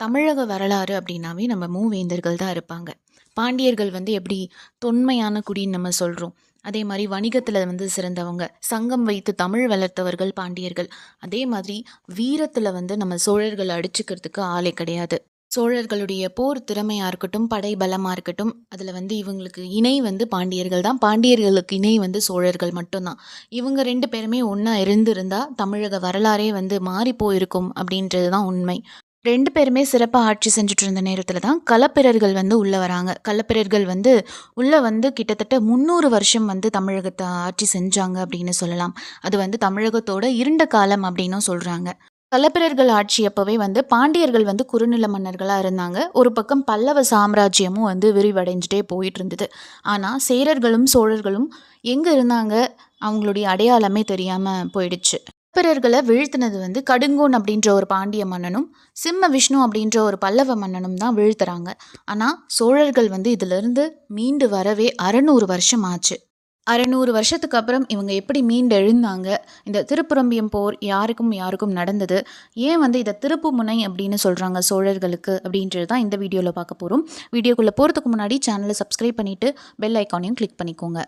தமிழக வரலாறு அப்படின்னாவே நம்ம மூவேந்தர்கள் தான் இருப்பாங்க. பாண்டியர்கள் வந்து எப்படி தொன்மையான குடின்னு நம்ம சொல்கிறோம். அதே மாதிரி வணிகத்தில் வந்து சிறந்தவங்க, சங்கம் வைத்து தமிழ் வளர்த்தவர்கள் பாண்டியர்கள். அதே மாதிரி வீரத்தில் வந்து நம்ம சோழர்களை அடிச்சுக்கிறதுக்கு ஆளே கிடையாது. சோழர்களுடைய போர் திறமையாக இருக்கட்டும், படை பலமாக இருக்கட்டும், அதில் வந்து இவங்களுக்கு இணை வந்து பாண்டியர்கள் தான். பாண்டியர்களுக்கு இணை வந்து சோழர்கள் மட்டும்தான். இவங்க ரெண்டு பேருமே ஒன்றா இருந்திருந்தா தமிழக வரலாறே வந்து மாறி போயிருக்கும் அப்படின்றது தான் உண்மை. 2 பேருமே சிறப்பா ஆட்சி செஞ்சுட்டு இருந்த நேரத்தில தான் களப்பிரர்கள் வந்து உள்ள வராங்க. களப்பிரர்கள் வந்து உள்ள வந்து கிட்டத்தட்ட 300 வருஷம் வந்து தமிழகத்த ஆட்சி செஞ்சாங்க அப்படின்னு சொல்லலாம். அது வந்து தமிழகத்தோட இருண்ட காலம் அப்படின்னும் சொல்றாங்க. களப்பிரர்கள் ஆட்சி அப்பவே வந்து பாண்டியர்கள் வந்து குறுநில மன்னர்களா இருந்தாங்க. ஒரு பக்கம் பல்லவ சாம்ராஜ்யமும் வந்து விரிவடைஞ்சுட்டே போயிட்டு இருந்தது. ஆனா சேரர்களும் சோழர்களும் எங்க இருந்தாங்க? அவங்களுடைய அடையாளமே தெரியாம போயிடுச்சு. களப்பிரர்களை வீழ்த்தினது வந்து கடுங்கோன் அப்படின்ற ஒரு பாண்டிய மன்னனும், சிம்ம விஷ்ணு அப்படின்ற ஒரு பல்லவ மன்னனும் தான் வீழ்த்துறாங்க. ஆனா சோழர்கள் வந்து இதிலிருந்து மீண்டு வரவே 600 வருஷம் ஆச்சு. 600 வருஷத்துக்கு அப்புறம் இவங்க எப்படி மீண்டெழுந்தாங்க? இந்த திருப்புரம்பியம் போர் யாருக்கும் யாருக்கும் நடந்தது? ஏன் வந்து இத திருப்புமுனை அப்படின்னு சொல்றாங்க சோழர்களுக்கு? அப்படின்றது தான் இந்த வீடியோல பார்க்க போறோம். வீடியோக்குள்ள போறதுக்கு முன்னாடி சேனலை சப்ஸ்கிரைப் பண்ணிட்டு பெல் ஐகானையும் கிளிக் பண்ணிக்கோங்க.